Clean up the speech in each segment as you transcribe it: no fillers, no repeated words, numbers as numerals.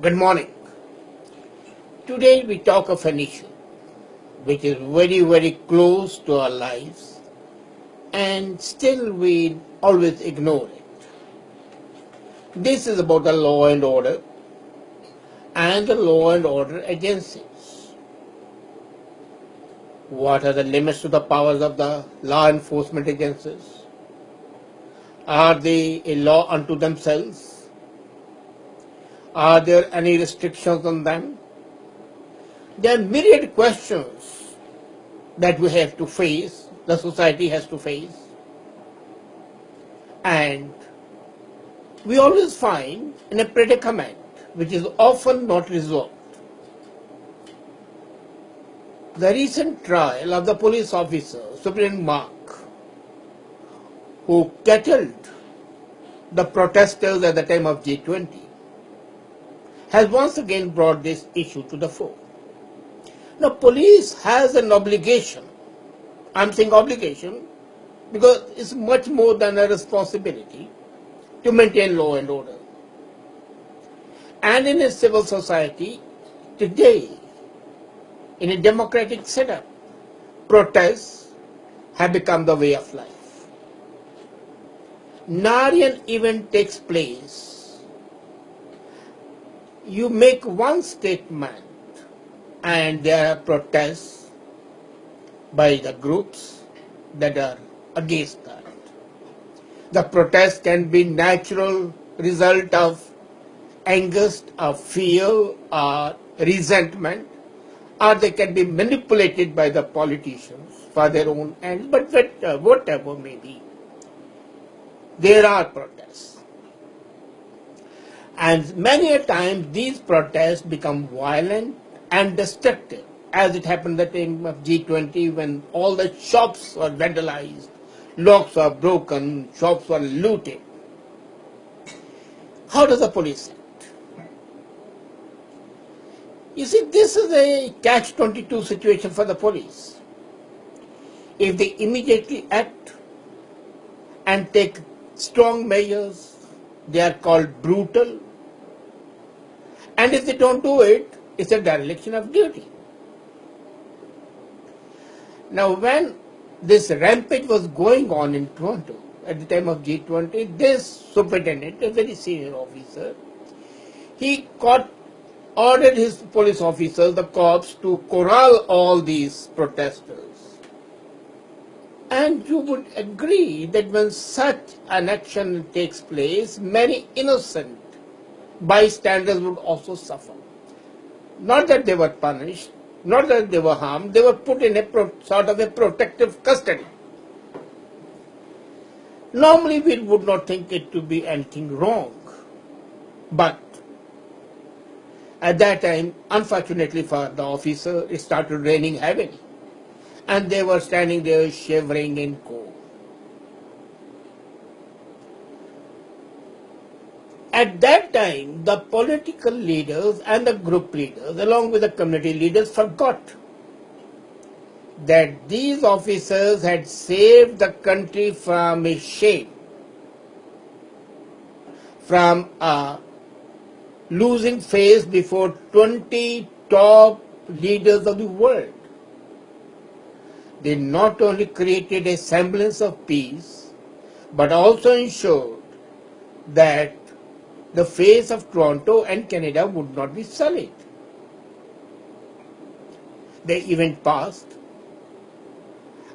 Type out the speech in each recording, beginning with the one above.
Good morning. Today we talk of an issue which is very close to our lives and still we always ignore it. This is about the law and order and the law and order agencies. What are the limits to the powers of the law enforcement agencies? Are they a law unto themselves? Are there any restrictions on them? There are myriad questions that we have to face, the society has to face, and we always find in a predicament which is often not resolved. The recent trial of the police officer, Superintendent Mark, who kettled the protesters at the time of G20, has once again brought this issue to the fore. Now, police has an obligation. I'm saying obligation because it's much more than a responsibility to maintain law and order. And in a civil society today, in a democratic setup, protests have become the way of life. Narian event takes place. You make one statement and there are protests by the groups that are against that. The protest can be natural result of angst, of fear, or resentment, or they can be manipulated by the politicians for their own ends, but whatever may be, there are protests. And many a time these protests become violent and destructive, as it happened at the time of G20 when all the shops were vandalized, locks were broken, shops were looted. How does the police act? You see, this is a catch-22 situation for the police. If they immediately act and take strong measures, they are called brutal. And if they don't do it, it's a dereliction of duty. Now, when this rampage was going on in Toronto at the time of G20, this superintendent, a very senior officer, he ordered his police officers, the cops, to corral all these protesters. And you would agree that when such an action takes place, many innocent bystanders would also suffer. Not that they were punished, not that they were harmed, they were put in a sort of a protective custody. Normally we would not think it to be anything wrong, but at that time, unfortunately for the officer, it started raining heavily, and they were standing there shivering in cold. At that time, the political leaders and the group leaders, along with the community leaders, forgot that these officers had saved the country from a shame, from a losing face before 20 top leaders of the world. They not only created a semblance of peace, but also ensured that the face of Toronto and Canada would not be sullied. The event passed,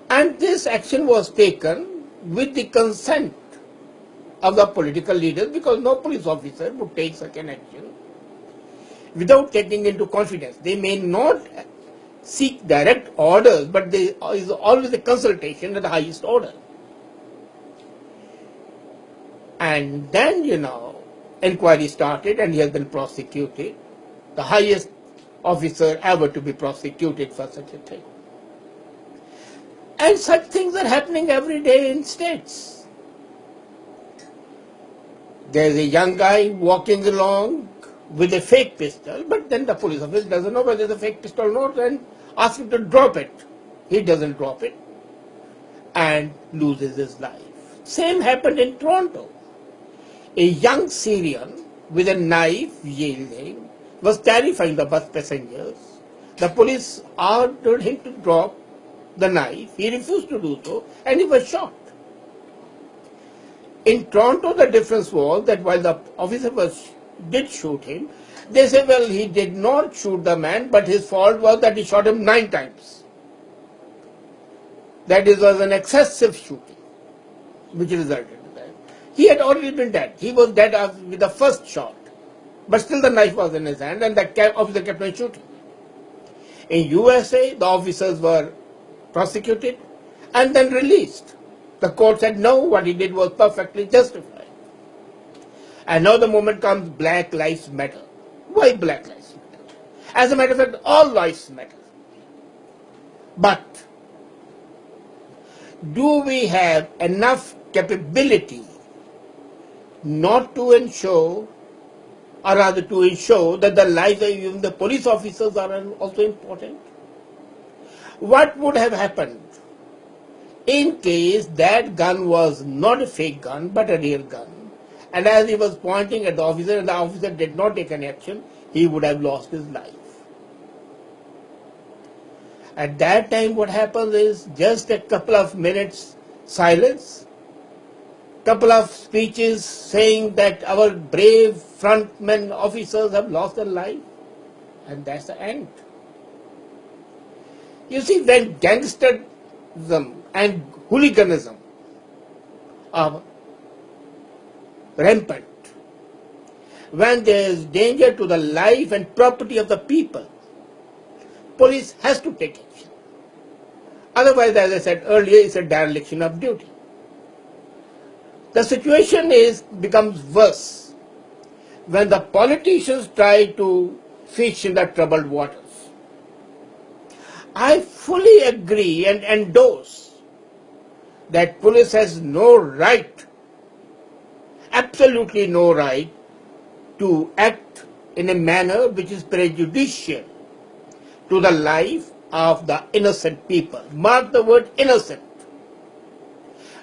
and this action was taken with the consent of the political leaders, because no police officer would take such an action without taking into confidence. They may not seek direct orders, but there is always a consultation at the highest order. And then, inquiry started and he has been prosecuted, the highest officer ever to be prosecuted for such a thing. And such things are happening every day in states. There's a young guy walking along with a fake pistol, but then the police officer doesn't know whether it's a fake pistol or not and asks him to drop it. He doesn't drop it and loses his life. Same happened in Toronto. A young Syrian with a knife yielding, was terrifying the bus passengers. The police ordered him to drop the knife. He refused to do so and he was shot. In Toronto, the difference was that while the officer did shoot him, they say, well, he did not shoot the man, but his fault was that he shot him 9 times. That was an excessive shooting, which resulted in that. He had already been dead. He was dead with the first shot. But still the knife was in his hand and the officer kept on shooting. In USA, the officers were prosecuted and then released. The court said no, what he did was perfectly justified. And now the moment comes, Black Lives Matter. Why Black Lives Matter? As a matter of fact, all lives matter. But do we have enough capability not to ensure, or rather to ensure, that the lives of even the police officers are also important? What would have happened in case that gun was not a fake gun but a real gun, and as he was pointing at the officer and the officer did not take any action, he would have lost his life? At that time what happens is just a couple of minutes silence, couple of speeches saying that our brave frontmen officers have lost their life, and that's the end. You see, when gangsterism and hooliganism are rampant, when there is danger to the life and property of the people, police has to take action. Otherwise, as I said earlier, it's a dereliction of duty. The situation becomes worse when the politicians try to fish in the troubled waters. I fully agree and endorse that police has no right, absolutely no right, to act in a manner which is prejudicial to the life of the innocent people. Mark the word innocent.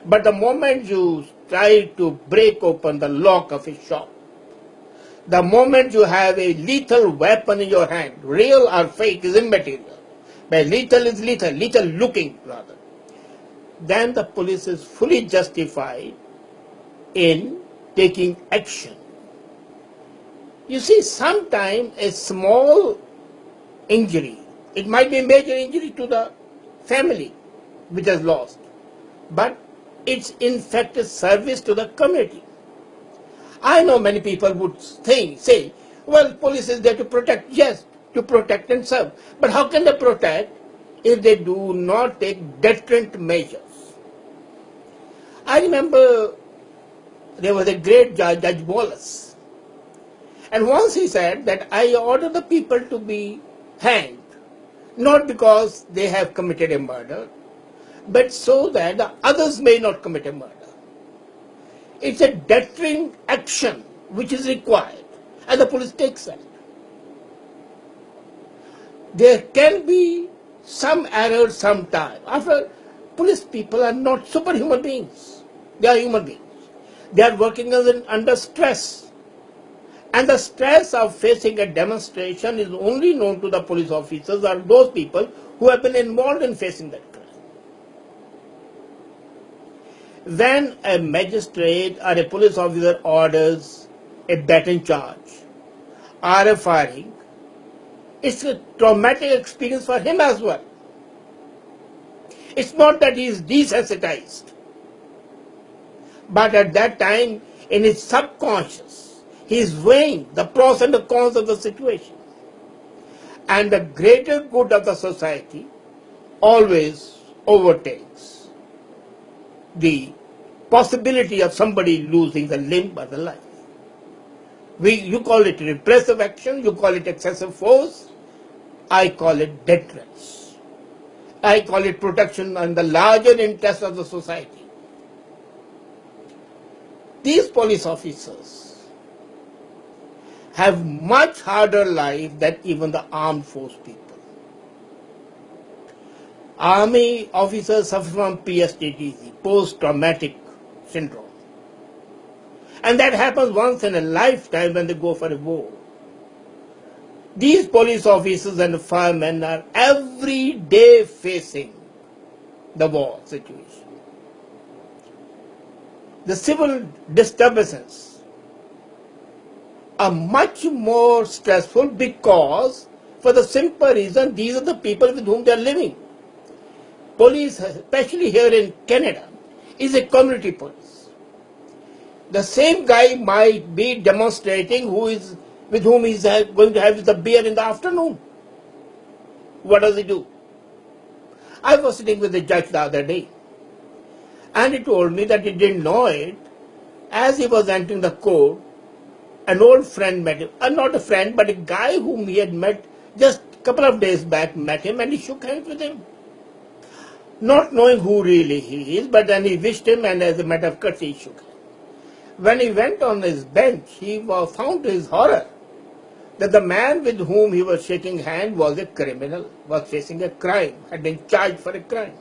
But the moment you try to break open the lock of a shop, the moment you have a lethal weapon in your hand, real or fake is immaterial, but lethal is lethal looking rather, then the police is fully justified in taking action. You see, sometimes a small injury, it might be a major injury to the family which has lost, but it's in fact a service to the community. I know many people would say, well, police is there to protect. Yes, to protect and serve. But how can they protect if they do not take deterrent measures? I remember there was a great judge, Judge Wallace. And once he said that I order the people to be hanged, not because they have committed a murder, but so that the others may not commit a murder. It's a deterring action which is required, and the police takes that. There can be some error sometime. After, police people are not superhuman beings. They are human beings. They are working under stress. And the stress of facing a demonstration is only known to the police officers or those people who have been involved in facing that crime. When a magistrate or a police officer orders a baton charge or a firing, it's a traumatic experience for him as well. It's not that he is desensitized, but at that time, in his subconscious, he is weighing the pros and the cons of the situation. And the greater good of the society always overtakes the possibility of somebody losing the limb or the life. You call it repressive action, you call it excessive force, I call it deterrence. I call it protection and the larger interest of the society. These police officers have much harder life than even the armed force people. Army officers suffer from PSTD, post-traumatic syndrome. And that happens once in a lifetime when they go for a war. These police officers and firemen are every day facing the war situation. The civil disturbances are much more stressful because, for the simple reason, these are the people with whom they are living. Police, especially here in Canada, is a community police. The same guy might be demonstrating with whom he's going to have the beer in the afternoon. What does he do? I was sitting with the judge the other day, and he told me that he didn't know it. As he was entering the court, an old friend met him, not a friend, but a guy whom he had met just a couple of days back met him, and he shook hands with him. Not knowing who really he is, but then he wished him, and as a matter of courtesy, he shook hands. When he went on his bench, he found to his horror that the man with whom he was shaking hands was a criminal, was facing a crime, had been charged for a crime.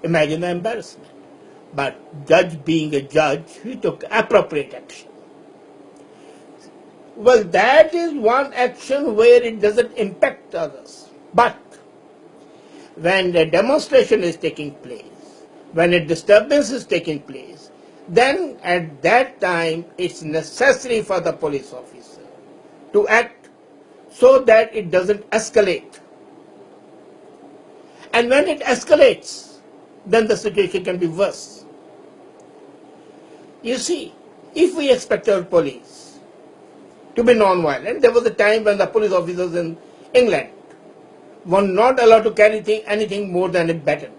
Imagine the embarrassment. But judge being a judge, he took appropriate action. Well, that is one action where it doesn't impact others. But when a demonstration is taking place, when a disturbance is taking place, then at that time it's necessary for the police officer to act so that it doesn't escalate. And when it escalates, then the situation can be worse. You see, if we expect our police to be non-violent, there was a time when the police officers in England were not allowed to carry anything more than a baton.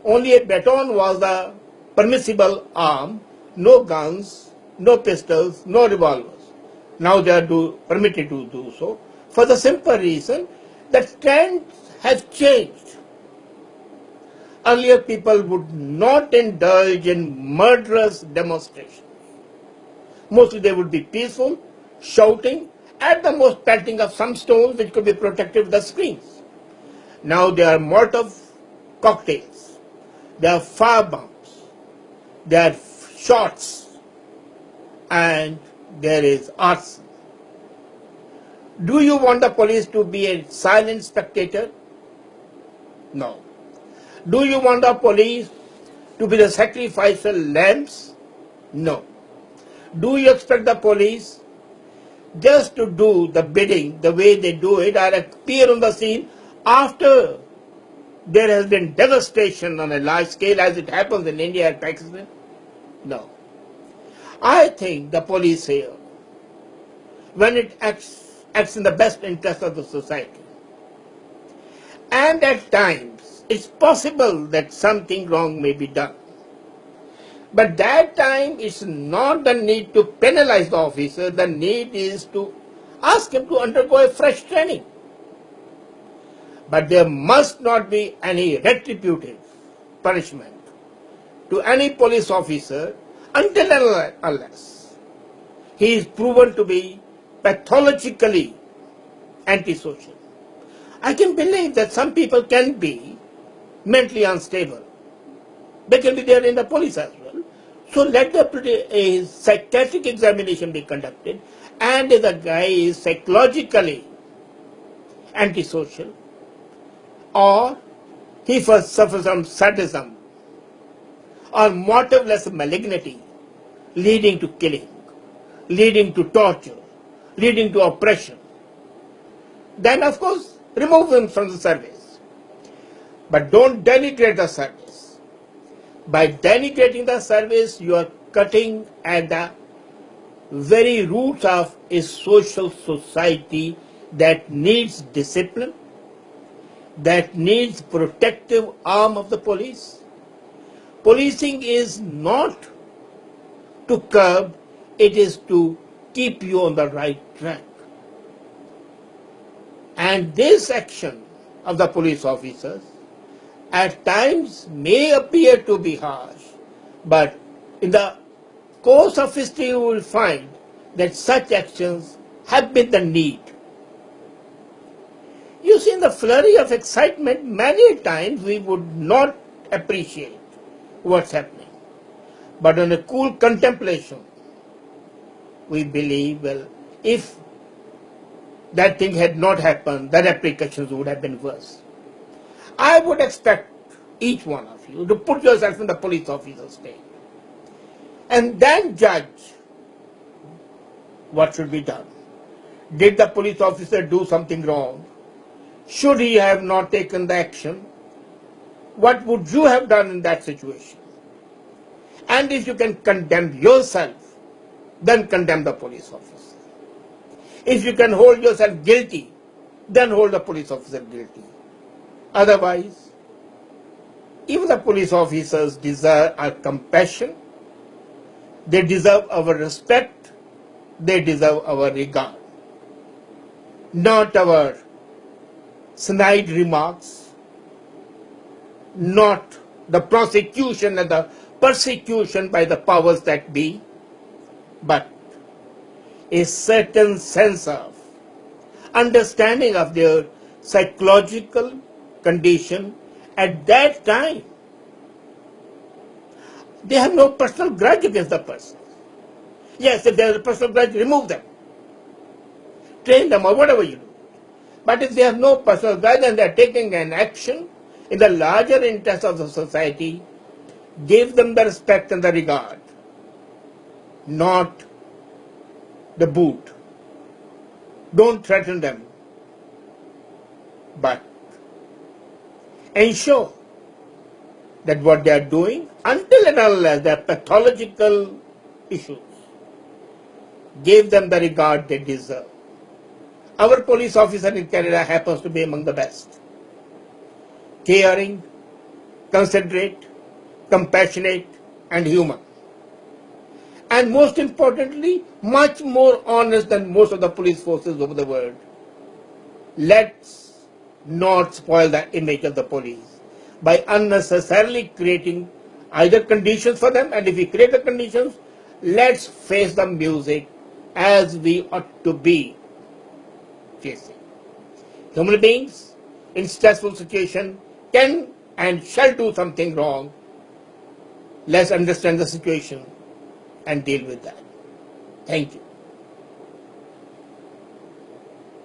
Only a baton was the permissible arm, no guns, no pistols, no revolvers. Now they are permitted to do so for the simple reason that trends have changed. Earlier people would not indulge in murderous demonstrations. Mostly they would be peaceful, shouting, at the most pelting of some stones which could be protected with the screens. Now there are Molotov cocktails, there are fire bombs, there are shots, and there is arson. Do you want the police to be a silent spectator? No. Do you want the police to be the sacrificial lambs? No. Do you expect the police just to do the bidding the way they do it or appear on the scene after there has been devastation on a large scale as it happens in India and Pakistan? No. I think the police here, when it acts in the best interest of the society, and at times it's possible that something wrong may be done. But that time it's not the need to penalize the officer, the need is to ask him to undergo a fresh training. But there must not be any retributive punishment to any police officer until and unless he is proven to be pathologically antisocial. I can believe that some people can be mentally unstable. They can be there in the police as well. So let a psychiatric examination be conducted, and if the guy is psychologically antisocial or he first suffers from sadism or motiveless malignity leading to killing, leading to torture, leading to oppression, then of course remove him from the service. But don't denigrate the service. By denigrating the service, you are cutting at the very roots of a social society that needs discipline, that needs protective arm of the police. Policing is not to curb, it is to keep you on the right track. And this action of the police officers at times may appear to be harsh, but in the course of history you will find that such actions have been the need. You see, in the flurry of excitement, many times we would not appreciate what's happening. But on a cool contemplation, we believe, well, if that thing had not happened, the repercussions would have been worse. I would expect each one of you to put yourself in the police officer's state and then judge what should be done. Did the police officer do something wrong? Should he have not taken the action? What would you have done in that situation? And if you can condemn yourself, then condemn the police officer. If you can hold yourself guilty, then hold the police officer guilty. Otherwise, even the police officers deserve our compassion, they deserve our respect, they deserve our regard, not our snide remarks, not the prosecution and the persecution by the powers that be, but a certain sense of understanding of their psychological condition at that time. They have no personal grudge against the person. Yes, if there is a personal grudge, remove them. Train them or whatever you do. But if they have no personal grudge and they are taking an action in the larger interest of the society, give them the respect and the regard, not the boot. Don't threaten them, but ensure that what they are doing, until and unless they are pathological issues, give them the regard they deserve. Our police officer in Canada happens to be among the best. Caring, considerate, compassionate, and human. And most importantly, much more honest than most of the police forces over the world. Let's not spoil the image of the police by unnecessarily creating either conditions for them, and if we create the conditions, let's face the music as we ought to be facing. Human beings in stressful situation can and shall do something wrong. Let's understand the situation and deal with that. Thank you.